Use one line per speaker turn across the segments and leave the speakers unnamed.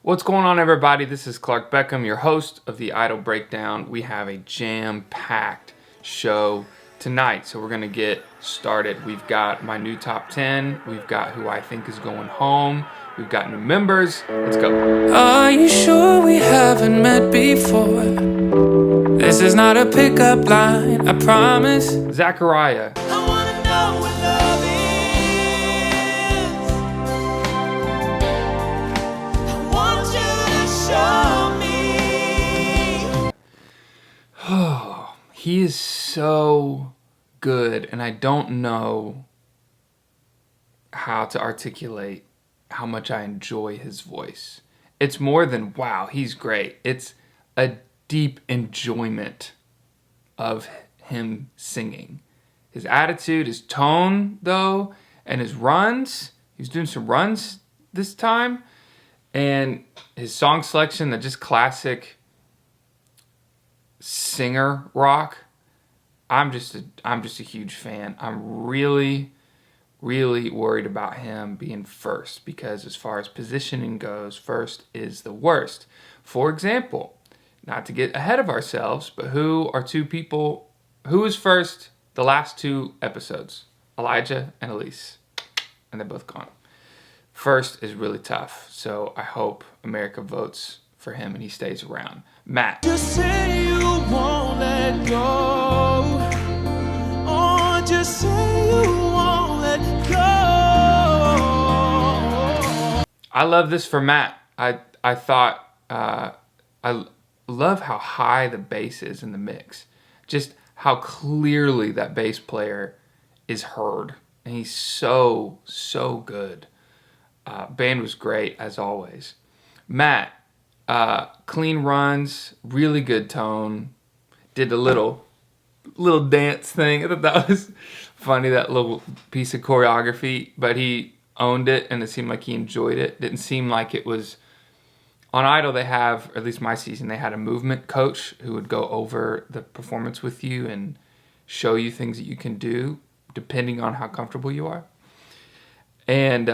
What's going on, everybody? This is Clark Beckham, your host of the Idol Breakdown. We have a jam-packed show tonight, so we're going to get started. We've got my new top 10. We've got who I think is going home. We've got new members. Let's go.
Are you sure we haven't met before? This is not a pickup line, I promise.
Zachariah.
I wanna know what love is. I want you to show me.
Oh, he is so good, and I don't know how to articulate how much I enjoy his voice. It's more than, wow, he's great. It's a deep enjoyment of him singing. His attitude, his tone, though, and his runs. He's doing some runs this time. And his song selection, that just classic singer rock. I'm just a huge fan. I'm really worried about him being first, because as far as positioning goes, first is the worst. For example, not to get ahead of ourselves, but who is first the last two episodes? Elijah and Elise. And they're both gone. First is really tough, so I hope America votes for him and he stays around. Matt.
Just say you won't let go. Oh, just say you won't let go.
I love this for Matt. I thought I love how high the bass is in the mix. Just how clearly that bass player is heard. And he's so good. Band was great, as always. Matt, clean runs, really good tone. Did a little dance thing. I thought that was funny, that little piece of choreography. But he owned it, and it seemed like he enjoyed it. Didn't seem like it was... On Idol, they have, or at least my season, they had a movement coach who would go over the performance with you and show you things that you can do depending on how comfortable you are. And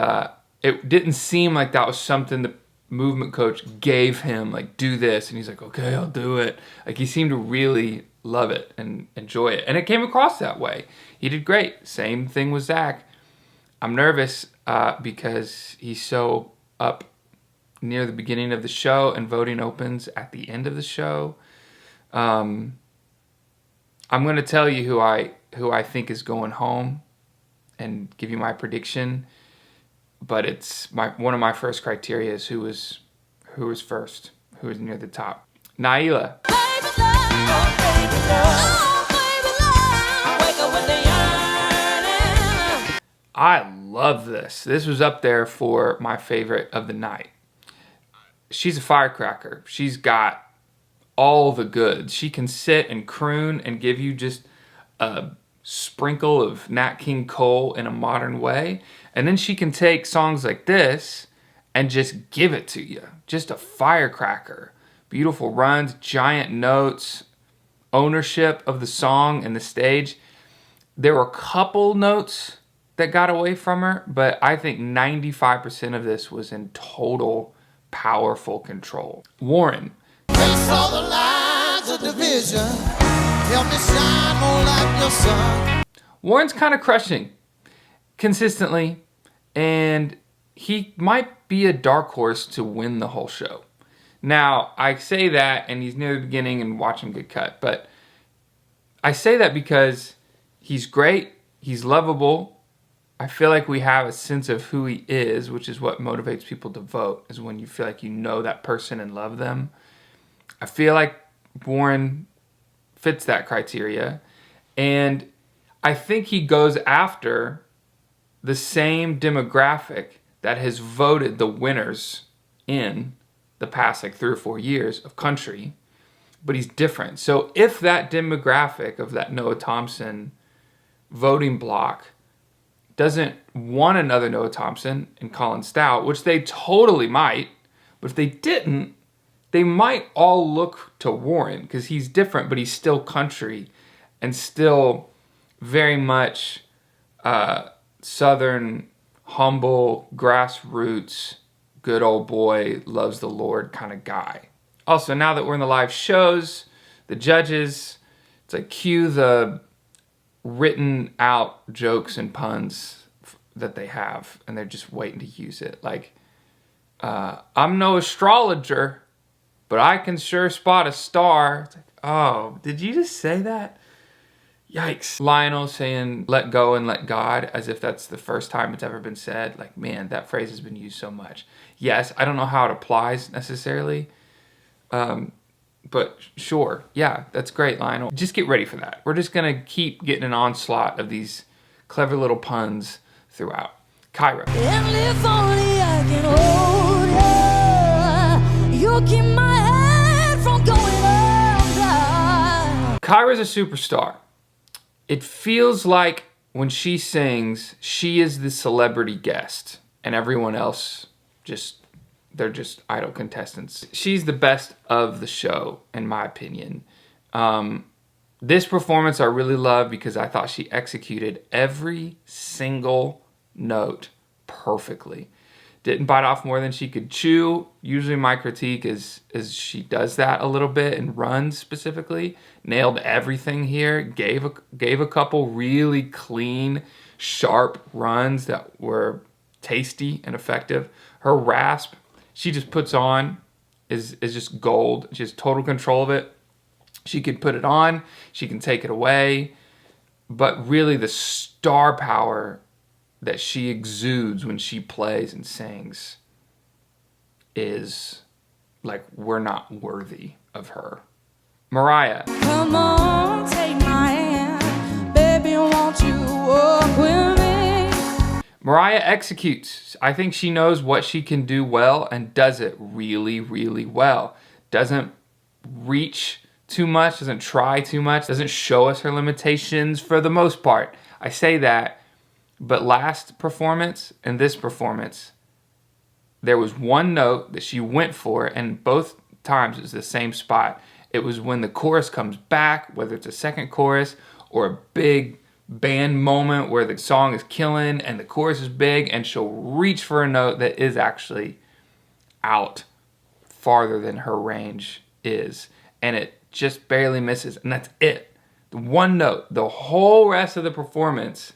it didn't seem like that was something the movement coach gave him, like, do this. And he's like, okay, I'll do it. Like, he seemed to really love it and enjoy it. And it came across that way. He did great. Same thing with Zach. I'm nervous because he's so up near the beginning of the show, and voting opens at the end of the show. I'm going to tell you who I think is going home and give you my prediction, but it's one of my first criteria is who is first, who is near the top. Naila. I love this. This was up there for my favorite of the night. She's a firecracker. She's got all the goods. She can sit and croon and give you just a sprinkle of Nat King Cole in a modern way. And then she can take songs like this and just give it to you. Just a firecracker. Beautiful runs, giant notes, ownership of the song and the stage. There were a couple notes that got away from her, but I think 95% of this was in total powerful control. Warren.
Trace all the lines of division. Help me shine more like your sun.
Warren's kind of crushing consistently, and he might be a dark horse to win the whole show. Now, I say that, and he's near the beginning and watch him get cut, but I say that because he's great, he's lovable. I feel like we have a sense of who he is, which is what motivates people to vote, is when you feel like you know that person and love them. I feel like Warren fits that criteria. And I think he goes after the same demographic that has voted the winners in the past 3 or 4 years of country, but he's different. So if that demographic of that Noah Thompson voting block doesn't want another Noah Thompson and Colin Stout, which they totally might, but if they didn't, they might all look to Warren because he's different, but he's still country and still very much Southern, humble, grassroots, good old boy, loves the Lord kind of guy. Also, now that we're in the live shows, the judges, it's like cue the written out jokes and puns that they have, and they're just waiting to use it. Like, I'm no astrologer, but I can sure spot a star. It's like, oh, did you just say that? Yikes. Lionel saying, let go and let God, as if that's the first time it's ever been said. Like, man, that phrase has been used so much. Yes, I don't know how it applies necessarily, but sure. Yeah, that's great, Lionel. Just get ready for that. We're just going to keep getting an onslaught of these clever little puns throughout. Kyra.
And if only I can hold you, you keep my head from going under.
Kyra's a superstar. It feels like when she sings, she is the celebrity guest, and everyone else they're just idle contestants. She's the best of the show, in my opinion. This performance I really love because I thought she executed every single note perfectly. Didn't bite off more than she could chew. Usually my critique is she does that a little bit and runs specifically. Nailed everything here. Gave a couple really clean, sharp runs that were tasty and effective. Her rasp, she just puts on, is just gold. She has total control of it. She can put it on. She can take it away. But really the star power that she exudes when she plays and sings is like, we're not worthy of her. Mariah.
Come on, take my hand, baby, won't you walk with me?
Mariah executes. I think she knows what she can do well and does it really, really well. Doesn't reach too much, doesn't try too much, doesn't show us her limitations for the most part. I say that, but last performance and this performance, there was one note that she went for, and both times it was the same spot. It was when the chorus comes back, whether it's a second chorus or a big band moment where the song is killing and the chorus is big, and she'll reach for a note that is actually out farther than her range is, and it just barely misses, and that's it. The one note. The whole rest of the performance,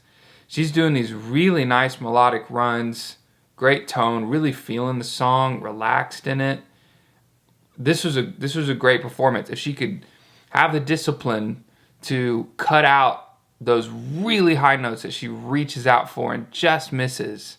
she's doing these really nice melodic runs, great tone, really feeling the song, relaxed in it. This was a great performance. If she could have the discipline to cut out those really high notes that she reaches out for and just misses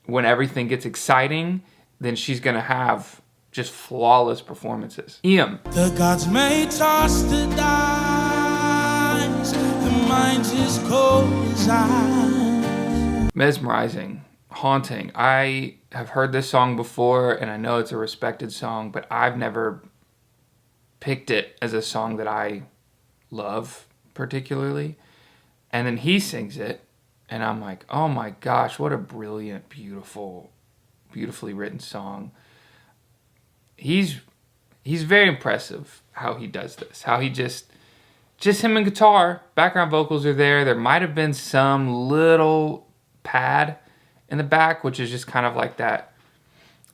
when everything gets exciting, then she's going to have just flawless performances. Ian.
The gods may toss the dice, the mind's as cold as ice.
Mesmerizing, haunting. I have heard this song before, and I know it's a respected song, but I've never picked it as a song that I love particularly. And then he sings it, and I'm like, oh my gosh, what a brilliant, beautifully written song. He's very impressive how he does this. How he just him and guitar, background vocals are there. There might have been some little pad in the back, which is just kind of like that,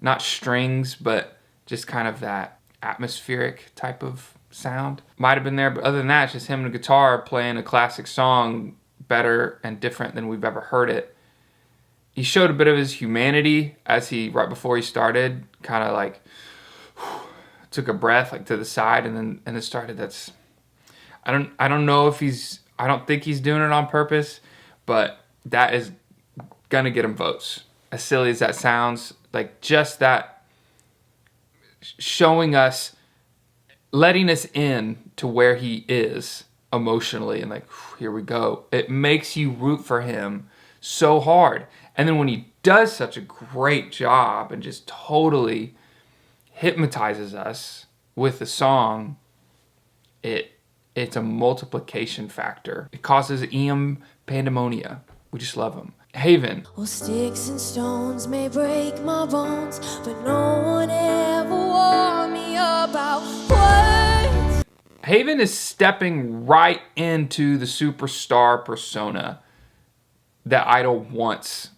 not strings, but just kind of that atmospheric type of sound. Might have been there, but other than that, it's just him and a guitar playing a classic song better and different than we've ever heard it. He showed a bit of his humanity as he, right before he started, kind of like took a breath like to the side and then started. That's, I don't know if I don't think he's doing it on purpose, but that is gonna get him votes. As silly as that sounds, like just that showing us, letting us in to where he is emotionally and like, here we go. It makes you root for him so hard. And then when he does such a great job and just totally hypnotizes us with the song, it's a multiplication factor. It causes pandemonia. We just love him. Haven.
Well, sticks and stones may break my bones, but no one ever warned me about words.
Haven is stepping right into the superstar persona that Idol wants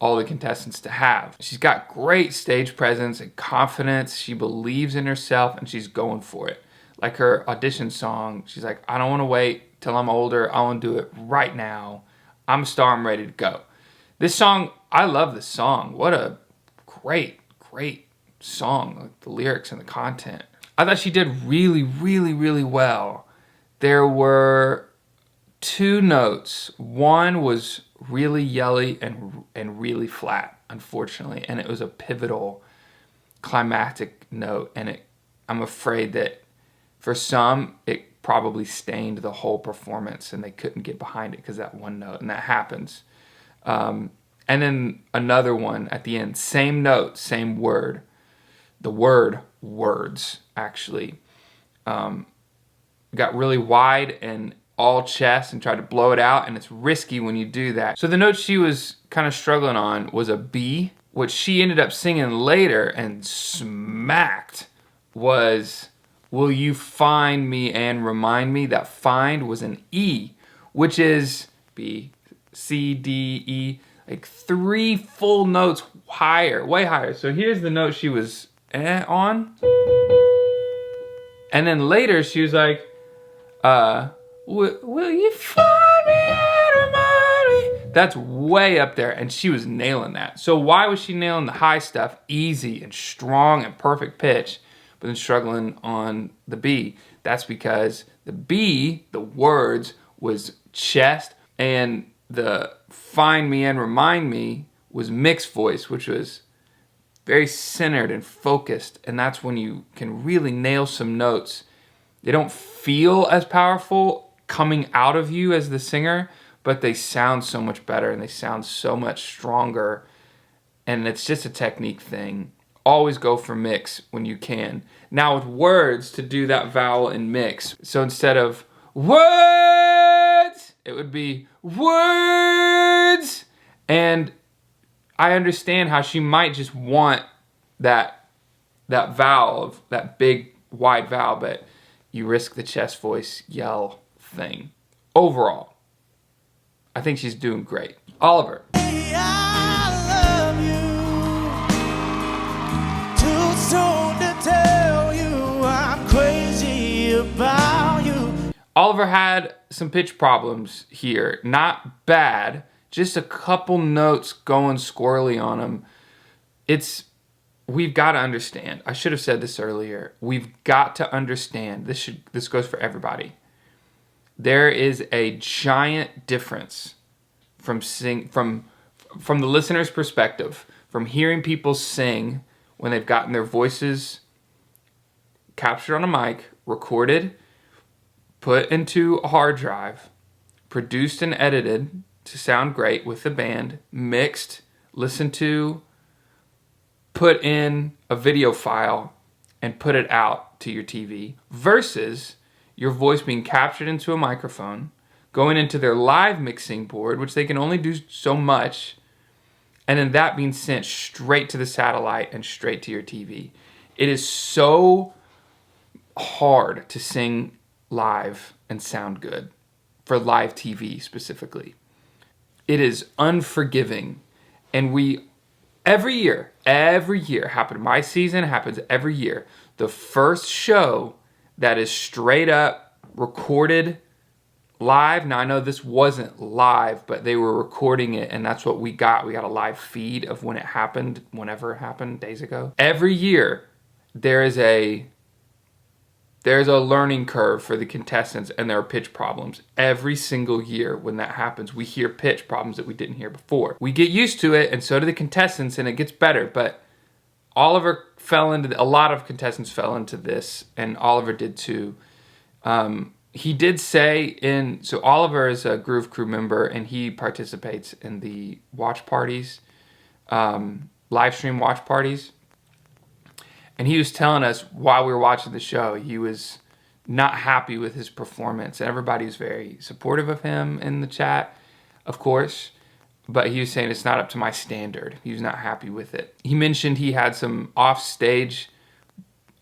all the contestants to have. She's got great stage presence and confidence. She believes in herself and she's going for it. Like her audition song, she's like, I don't want to wait till I'm older. I want to do it right now. I'm a star. I'm ready to go. This song, I love this song. What a great song. Like the lyrics and the content. I thought she did really well. There were 2 notes. One was really yelly and really flat, unfortunately. And it was a pivotal climactic note. And I'm afraid that for some, it probably stained the whole performance and they couldn't get behind it because that one note. And that happens. And then another one at the end. Same note, same word. The word words, actually. Got really wide and all chest and tried to blow it out, and it's risky when you do that. So the note she was kind of struggling on was a B, which she ended up singing later and smacked was, will you find me and remind me? That find was an E, which is B, C, D, E, like 3 full notes higher, way higher. So here's the note she was on. And then later she was like, will you find me and remind me? That's way up there, and she was nailing that. So why was she nailing the high stuff easy and strong and perfect pitch, but then struggling on the B? That's because the B, the words, was chest, and the find me and remind me was mixed voice, which was very centered and focused, and that's when you can really nail some notes. They don't feel as powerful coming out of you as the singer, but they sound so much better and they sound so much stronger, and it's just a technique thing. Always go for mix when you can. Now with words, to do that vowel in mix, so instead of words, it would be words. And I understand how she might just want that vowel, that big wide vowel, but you risk the chest voice yell thing. Overall, I think she's doing great. Oliver.
I love you. Too soon to tell you I'm crazy about you.
Oliver had some pitch problems here. Not bad, just a couple notes going squirrely on him. We've got to understand. I should have said this earlier. We've got to understand. This goes for everybody. There is a giant difference from the listener's perspective, from hearing people sing when they've gotten their voices captured on a mic, recorded, put into a hard drive, produced and edited to sound great with the band, mixed, listened to, put in a video file, and put it out to your TV, versus your voice being captured into a microphone, going into their live mixing board, which they can only do so much, and then that being sent straight to the satellite and straight to your TV. It is so hard to sing live and sound good, for live TV specifically. It is unforgiving, and every year, happens my season, happens every year. The first show that is straight up recorded live. Now I know this wasn't live, but they were recording it, and that's what we got. We got a live feed of when it happened, whenever it happened, days ago. Every year, there's a learning curve for the contestants, and there are pitch problems. Every single year when that happens, we hear pitch problems that we didn't hear before. We get used to it, and so do the contestants, and it gets better. But Oliver a lot of contestants fell into this, and Oliver did too. He did say so Oliver is a Groove Crew member, and he participates in the watch parties, live stream watch parties. And he was telling us while we were watching the show, he was not happy with his performance. And everybody was very supportive of him in the chat, of course. But he was saying it's not up to my standard. He was not happy with it. He mentioned he had some offstage.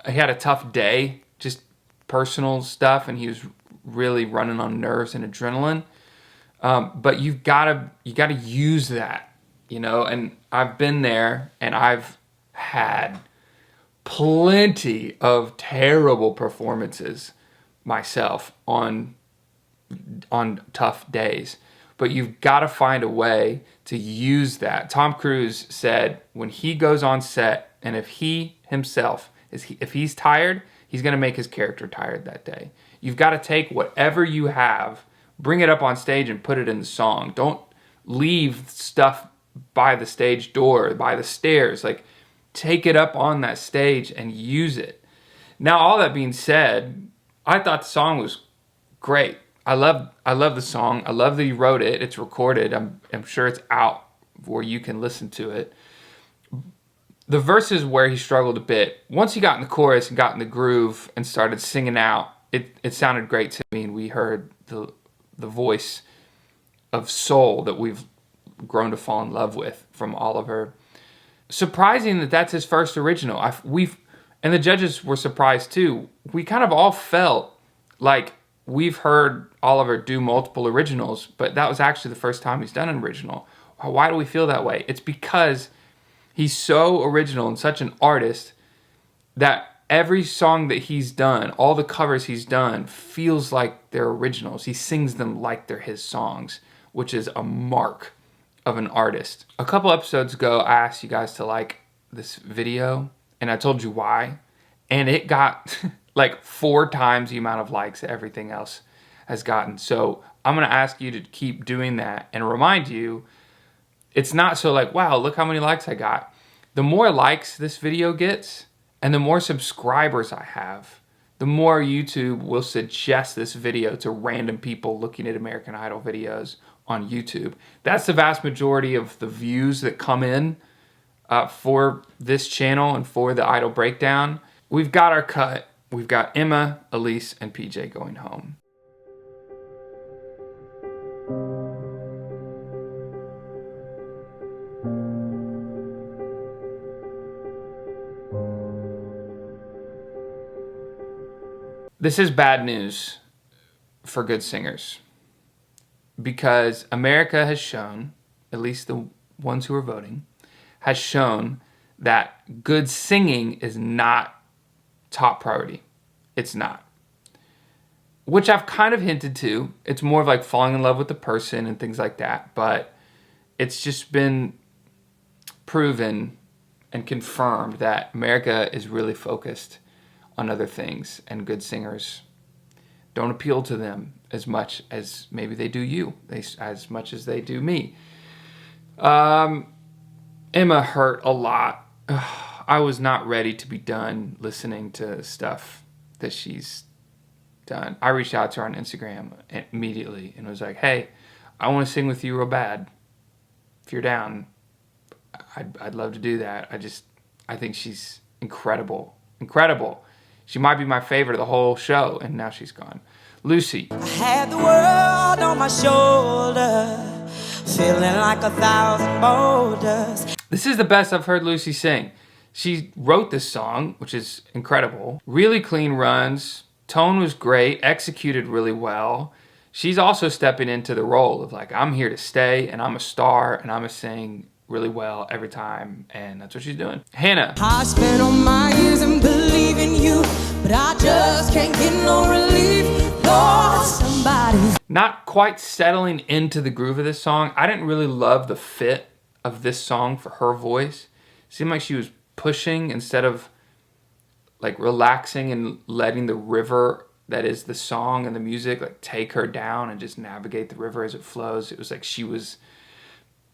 He had a tough day, just personal stuff, and he was really running on nerves and adrenaline. But you gotta use that. you know, and I've been there and I've had plenty of terrible performances myself on tough days. But you've got to find a way to use that. Tom Cruise said when he goes on set, and if he himself if he's tired, he's going to make his character tired that day. You've got to take whatever you have, bring it up on stage and put it in the song. Don't leave stuff by the stage door, by the stairs. Like, take it up on that stage and use it. Now, all that being said, I thought the song was great. I love the song. I love that he wrote it. It's recorded. I'm sure it's out where you can listen to it. The verses where he struggled a bit. Once he got in the chorus and got in the groove and started singing out, it sounded great to me, and we heard the voice of soul that we've grown to fall in love with from Oliver. Surprising that that's his first original. And the judges were surprised too. We kind of all felt like we've heard Oliver do multiple originals, but that was actually the first time he's done an original. Why do we feel that way? It's because he's so original and such an artist that every song that he's done, all the covers he's done, feels like they're originals. He sings them like they're his songs, which is a mark of an artist. A couple episodes ago, I asked you guys to like this video, and I told you why, and it got like 4 times the amount of likes that everything else has gotten. So I'm going to ask you to keep doing that and remind you, it's not so like, wow, look how many likes I got. The more likes this video gets and the more subscribers I have, the more YouTube will suggest this video to random people looking at American Idol videos on YouTube. That's the vast majority of the views that come in for this channel and for the Idol Breakdown. We've got our cut. We've got Emma, Elise, and PJ going home. This is bad news for good singers, because America has shown, at least the ones who are voting, has shown that good singing is not top priority. It's not. Which I've kind of hinted to. It's more of like falling in love with the person and things like that. But it's just been proven and confirmed that America is really focused on other things, and good singers don't appeal to them as much as maybe they do you, as much as they do me. Emma hurt a lot. I was not ready to be done listening to stuff that she's done. I reached out to her on Instagram immediately and was like, hey, I want to sing with you real bad. If you're down, I'd love to do that. I think she's incredible. Incredible. She might be my favorite of the whole show, and now she's gone. Lucy.
I had the world on my shoulder, feeling like 1,000 boulders.
This is the best I've heard Lucy sing. She wrote this song, which is incredible. Really clean runs. Tone was great. Executed really well. She's also stepping into the role of like, I'm here to stay, and I'm a star, and I'm going to sing really well every time, and that's what she's doing. Hannah.
I spent all my years in believing you, but I just can't get no relief. Lord, somebody.
Not quite settling into the groove of this song. I didn't really love the fit of this song for her voice. It seemed like she was pushing instead of like relaxing and letting the river that is the song and the music like take her down and just navigate the river as it flows. It was like she was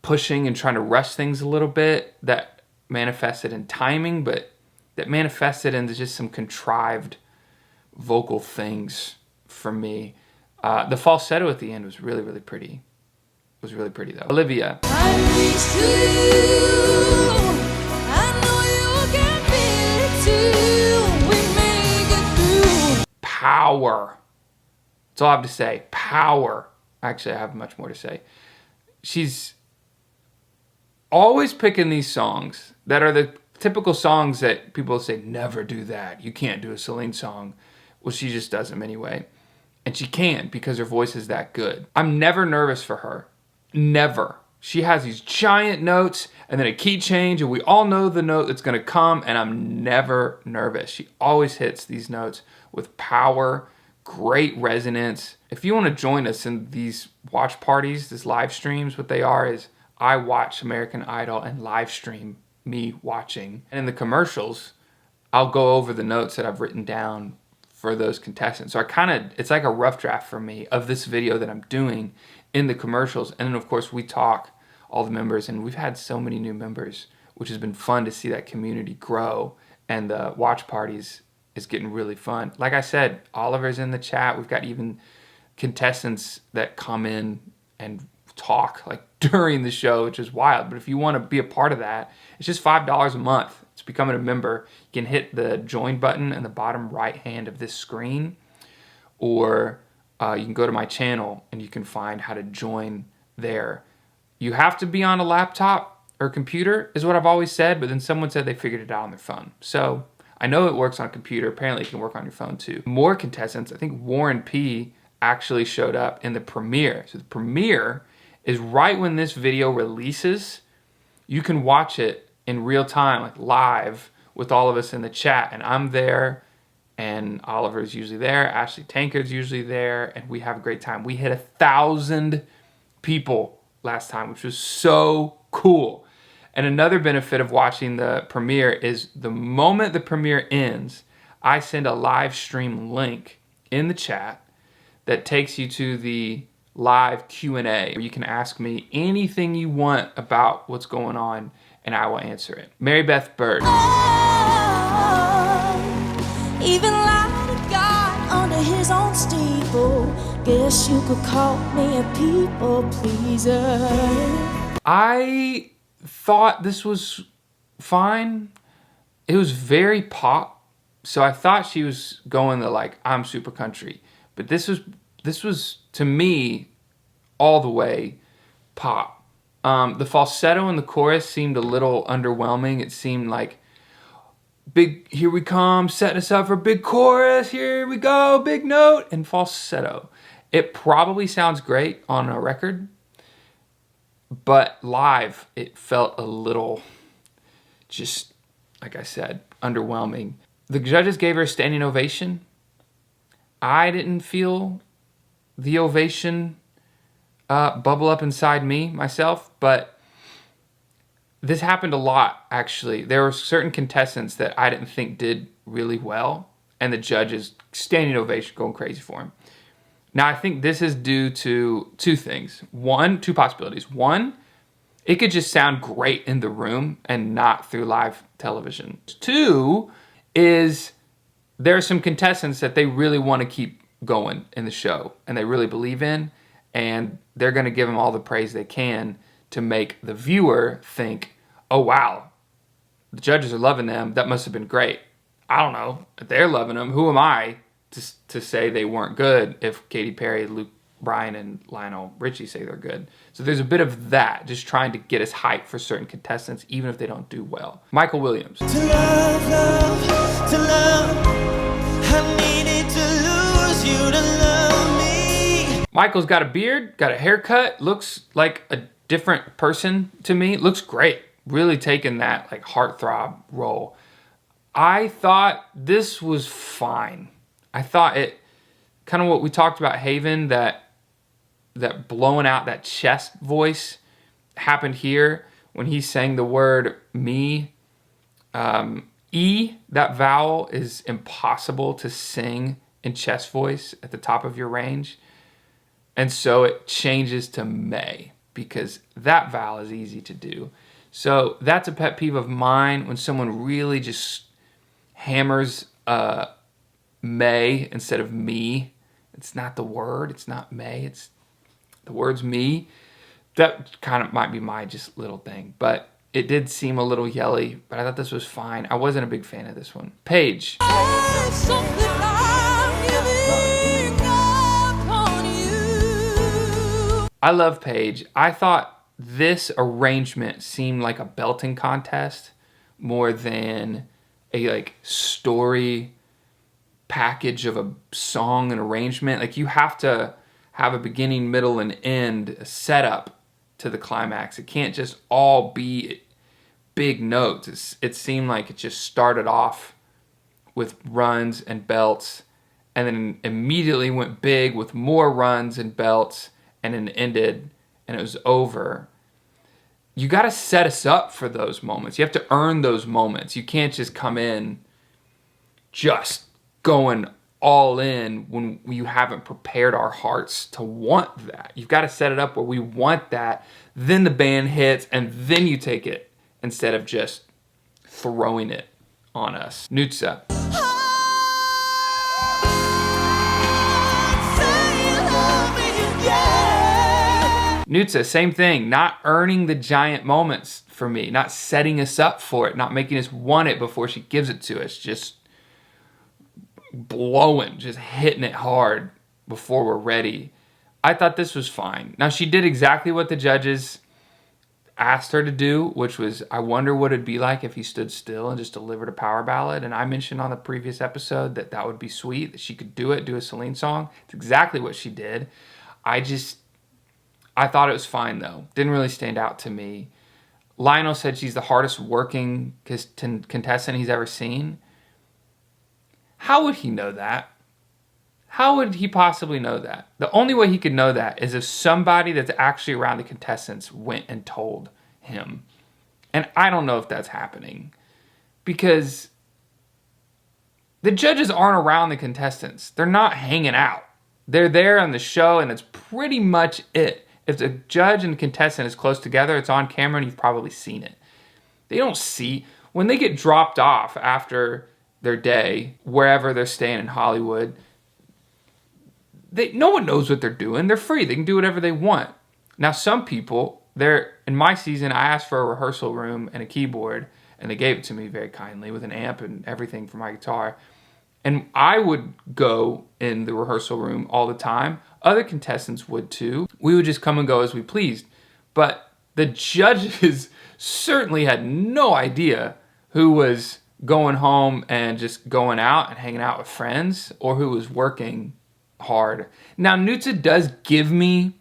pushing and trying to rush things a little bit. That manifested in timing, but that manifested into just some contrived vocal things for me. The falsetto at the end was really, really pretty. It was really pretty though. Olivia.
I reach to you. I know you can feel it too. We make it through.
Power. That's all I have to say. Power. Actually, I have much more to say. She's always picking these songs that are the typical songs that people say, never do that. You can't do a Celine song. Well, she just does them anyway. And she can because her voice is that good. I'm never nervous for her. Never. She has these giant notes and then a key change, and we all know the note that's gonna come, and I'm never nervous. She always hits these notes with power, great resonance. If you wanna join us in these watch parties, these live streams, what they are is I watch American Idol and live stream me watching. And in the commercials, I'll go over the notes that I've written down for those contestants. So it's like a rough draft for me of this video that I'm doing in the commercials. And then of course we talk, all the members, and we've had so many new members, which has been fun to see that community grow. And the watch parties is getting really fun. Like I said, Oliver's in the chat. We've got even contestants that come in and talk like during the show, which is wild. But if you want to be a part of that, it's just $5 a month. It's becoming a member. You can hit the join button in the bottom right hand of this screen, or you can go to my channel and you can find how to join there. You have to be on a laptop or computer is what I've always said, but then someone said they figured it out on their phone. So I know it works on a computer. Apparently it can work on your phone too. More contestants. I think Warren P actually showed up in the premiere. So the premiere is right when this video releases. You can watch it in real time, like live, with all of us in the chat. And I'm there, and Oliver's usually there, Ashley Tankard's usually there, and we have a great time. We hit 1,000 people last time, which was so cool. And another benefit of watching the premiere is the moment the premiere ends, I send a live stream link in the chat that takes you to the live Q&A, where you can ask me anything you want about what's going on, and I will answer it. Mary Beth Bird.
Oh, even like God under his own steeple. Guess you could call me a people pleaser.
I thought this was fine. It was very pop, so I thought she was going the like I'm super country, but this was to me all the way pop. The falsetto in the chorus seemed a little underwhelming. It seemed like big, here we come, setting us up for big chorus, here we go, big note, and falsetto. It probably sounds great on a record, but live it felt a little, just like I said, underwhelming. The judges gave her a standing ovation. I didn't feel the ovation bubble up inside me myself, but this happened a lot, actually. There were certain contestants that I didn't think did really well, and the judges standing ovation going crazy for him. Now, I think this is due to two things. Two possibilities. One, it could just sound great in the room and not through live television. Two is there are some contestants that they really want to keep going in the show and they really believe in, and they're going to give them all the praise they can to make the viewer think, oh, wow, the judges are loving them. That must have been great. I don't know. If they're loving them, who am I to say they weren't good if Katy Perry, Luke Bryan, and Lionel Richie say they're good? So there's a bit of that, just trying to get us hyped for certain contestants, even if they don't do well. Michael Williams.
To love, love, to love. I needed to lose you to love me.
Michael's got a beard, got a haircut, looks like a different person to me. Looks great. Really taking that like heartthrob role. I thought this was fine. I thought it kind of what we talked about Haven, that blowing out that chest voice happened here when he sang the word me. E, that vowel is impossible to sing in chest voice at the top of your range. And so it changes to may because that vowel is easy to do. So that's a pet peeve of mine when someone really just hammers may instead of me. It's not the word, it's not may, it's the word's me. That kind of might be my just little thing, but it did seem a little yelly, but I thought this was fine. I wasn't a big fan of this one. Paige. I love Paige. I thought this arrangement seemed like a belting contest more than a like story package of a song and arrangement. Like you have to have a beginning, middle, and end, a setup, to the climax. It can't just all be big notes. It seemed like it just started off with runs and belts, and then immediately went big with more runs and belts, and then ended, and it was over. You got to set us up for those moments. You have to earn those moments. You can't just come in just going all in when you haven't prepared our hearts to want that. You've got to set it up where we want that, then the band hits, and then you take it instead of just throwing it on us. Nutsa. Nutsa, same thing. Not earning the giant moments for me. Not setting us up for it. Not making us want it before she gives it to us. Just blowing. Just hitting it hard before we're ready. I thought this was fine. Now, she did exactly what the judges asked her to do, which was, I wonder what it'd be like if he stood still and just delivered a power ballad. And I mentioned on the previous episode that that would be sweet, that she could do it, do a Celine song. It's exactly what she did. I thought it was fine, though. Didn't really stand out to me. Lionel said she's the hardest working contestant he's ever seen. How would he know that? How would he possibly know that? The only way he could know that is if somebody that's actually around the contestants went and told him. And I don't know if that's happening, because the judges aren't around the contestants. They're not hanging out. They're there on the show, and it's pretty much it. If the judge and the contestant is close together, it's on camera, and you've probably seen it. They don't see. When they get dropped off after their day, wherever they're staying in Hollywood, no one knows what they're doing. They're free. They can do whatever they want. Now, some people, in my season, I asked for a rehearsal room and a keyboard, and they gave it to me very kindly with an amp and everything for my guitar. And I would go in the rehearsal room all the time. Other contestants would too. We would just come and go as we pleased. But the judges certainly had no idea who was going home and just going out and hanging out with friends, or who was working hard. Now, Nutsa does give me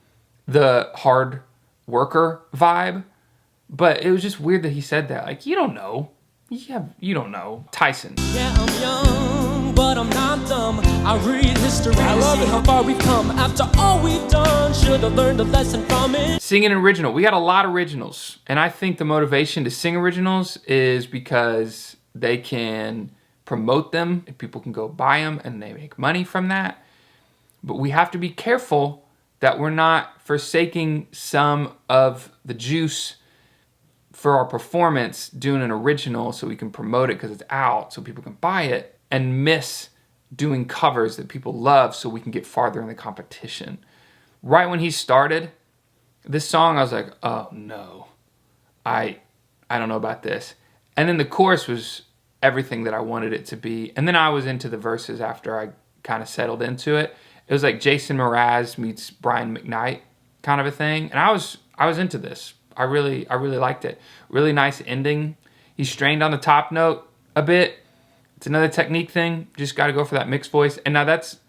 the hard worker vibe, but it was just weird that he said that. Like, you don't know. You don't know. Tyson.
Yeah, I'm young, but I'm not dumb. I read history to see how far we've come. After all we've done, should have learned a lesson from it.
Singing original. We got a lot of originals. And I think the motivation to sing originals is because they can promote them, and people can go buy them, and they make money from that. But we have to be careful that we're not forsaking some of the juice for our performance doing an original so we can promote it because it's out so people can buy it, and miss doing covers that people love so we can get farther in the competition. Right when he started this song, I was like, oh no, I don't know about this. And then the chorus was everything that I wanted it to be. And then I was into the verses after I kind of settled into it. It was like Jason Mraz meets Brian McKnight kind of a thing. And I was into this. I really liked it. Really nice ending. He strained on the top note a bit. It's another technique thing. Just got to go for that mixed voice. And now that's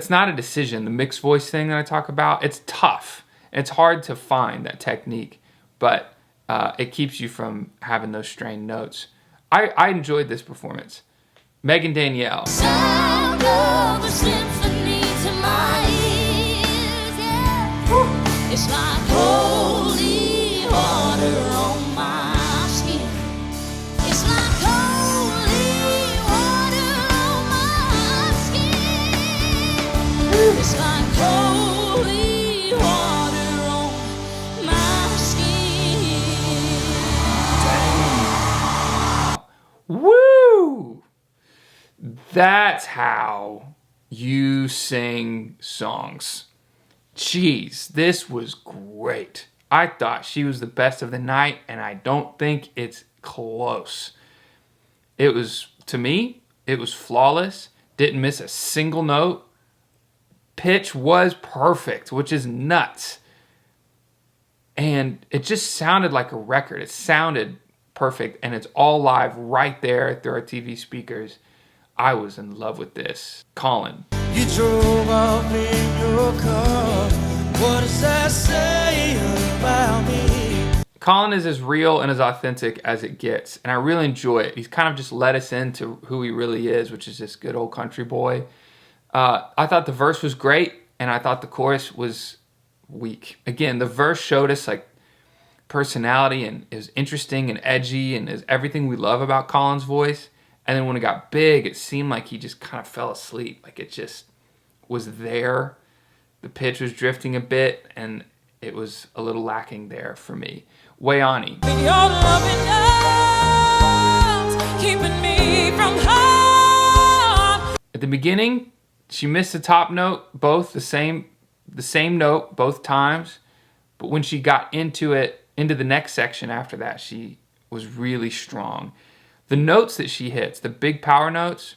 not a decision. The mixed voice thing that I talk about, it's tough. It's hard to find that technique, but it keeps you from having those strained notes. I enjoyed this performance. Megan Danielle.
Sound of a symphony to my ears, yeah. It's like holy water on my skin. It's like holy water on my skin. It's like holy water on my skin.
Woo! That's how you sing songs. Jeez, this was great. I thought she was the best of the night, and I don't think it's close. It was, to me, it was flawless. Didn't miss a single note. Pitch was perfect, which is nuts. And it just sounded like a record. It sounded perfect, and it's all live right there through our TV speakers. I was in love with this. Colin.
You drove off in your car. What does that say? about me.
Colin is as real and as authentic as it gets, and I really enjoy it. He's kind of just let us into who he really is, which is this good old country boy. I thought the verse was great, and I thought the chorus was weak. Again, the verse showed us like personality, and it was interesting and edgy, and is everything we love about Colin's voice. And then when it got big, it seemed like he just kind of fell asleep. Like it just was there. The pitch was drifting a bit, and it was a little lacking there for me. Wayani.
Your loving arms keeping me from harm.
At the beginning, she missed the top note, both the same note both times. But when she got into the next section after that, she was really strong. The notes that she hits, the big power notes,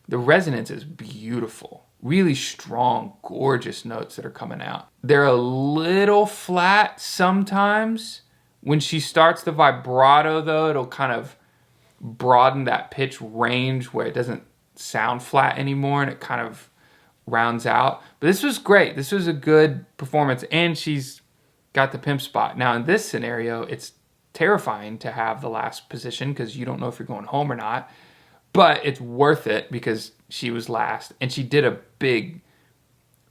the resonance is beautiful. Really strong, gorgeous notes that are coming out. They're a little flat sometimes. When she starts the vibrato, though, it'll kind of broaden that pitch range where it doesn't sound flat anymore, and it kind of rounds out. But this was great. This was a good performance, and she's got the pimp spot. Now, in this scenario, it's terrifying to have the last position because you don't know if you're going home or not. But it's worth it because she was last, and she did a big,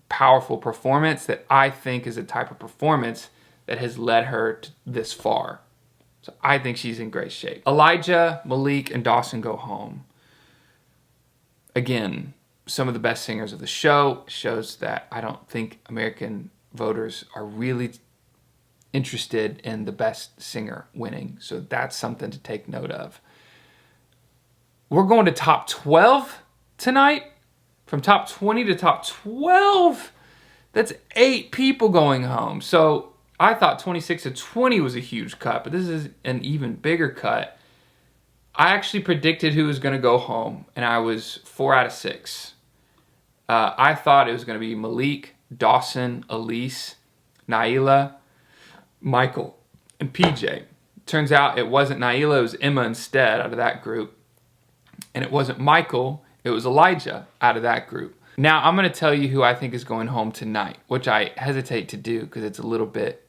powerful performance that I think is a type of performance that has led her to this far. So I think she's in great shape. Elijah, Malik, and Dawson go home. Again, some of the best singers of the show. Shows that I don't think American voters are really interested in the best singer winning. So that's something to take note of. We're going to top 12 tonight. From top 20 to top 12. That's 8 people going home. So I thought 26 to 20 was a huge cut, but this is an even bigger cut. I actually predicted who was going to go home, and I was 4 out of 6. I thought it was going to be Malik, Dawson, Elise, Naila, Michael, and PJ. Turns out it wasn't Naila, it was Emma instead out of that group. And it wasn't Michael, it was Elijah out of that group. Now, I'm going to tell you who I think is going home tonight, which I hesitate to do because it's a little bit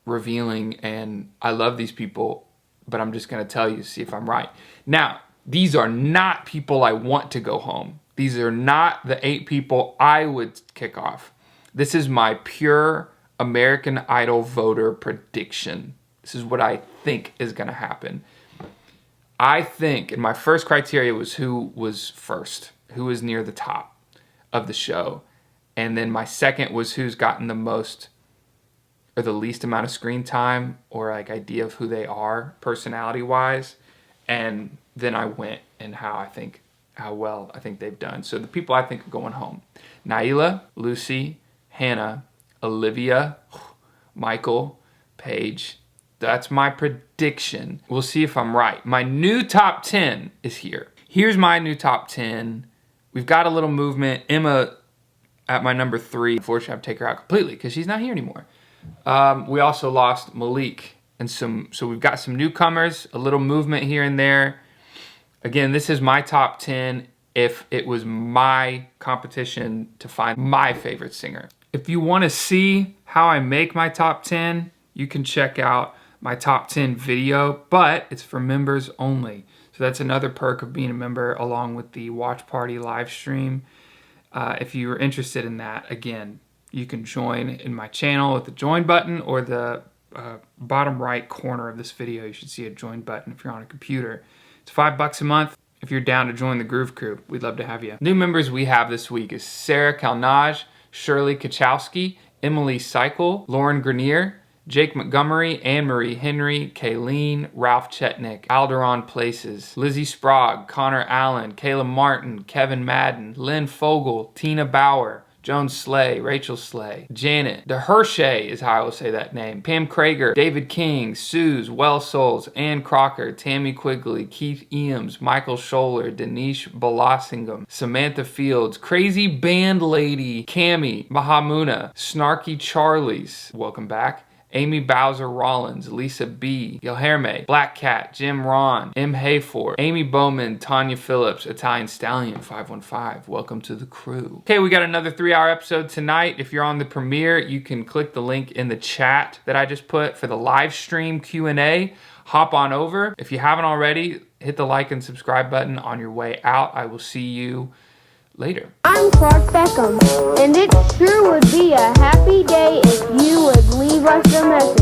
revealing, and I love these people, but I'm just going to tell you to see if I'm right. Now, these are not people I want to go home. These are not the 8 people I would kick off. This is my pure American Idol voter prediction. This is what I think is going to happen. I think, and my first criteria was who was first, who was near the top of the show. And then my second was who's gotten the most or the least amount of screen time or like idea of who they are personality wise. And then I went and how well I think they've done. So the people I think are going home: Naila, Lucy, Hannah, Olivia, Michael, Paige. That's my prediction. We'll see if I'm right. My new top 10 is here. Here's my new top 10. We've got a little movement. Emma at my number 3. Unfortunately, I have to take her out completely because she's not here anymore. We also lost Malik. So we've got some newcomers, a little movement here and there. Again, this is my top 10 if it was my competition to find my favorite singer. If you want to see how I make my top 10, you can check out my top 10 video, but it's for members only. So that's another perk of being a member, along with the watch party live stream. If you're interested in that, again, you can join in my channel with the join button, or the bottom right corner of this video, you should see a join button if you're on a computer. It's $5 a month. If you're down to join the Groove Crew, we'd love to have you. New members we have this week is Sarah Kalnaj, Shirley Kachowski, Emily Cycle, Lauren Grenier, Jake Montgomery, Anne-Marie Henry, Kayleen, Ralph Chetnick, Alderon Places, Lizzie Sprague, Connor Allen, Kayla Martin, Kevin Madden, Lynn Fogel, Tina Bauer, Joan Slay, Rachel Slay, Janet, DeHershey is how I will say that name, Pam Krager, David King, Suze, Well Souls, Ann Crocker, Tammy Quigley, Keith Eames, Michael Scholler, Denish Balasingham, Samantha Fields, Crazy Band Lady, Cami, Mahamuna, Snarky Charlies, welcome back, Amy Bowser Rollins, Lisa B, Gilherme, Black Cat, Jim Ron, M. Hayford, Amy Bowman, Tanya Phillips, Italian Stallion 515. Welcome to the crew. Okay, we got another 3-hour episode tonight. If you're on the premiere, you can click the link in the chat that I just put for the live stream Q&A. Hop on over. If you haven't already, hit the like and subscribe button on your way out. I will see you later.
I'm Clark Beckham, and it sure would be a happy day if you would leave us a message.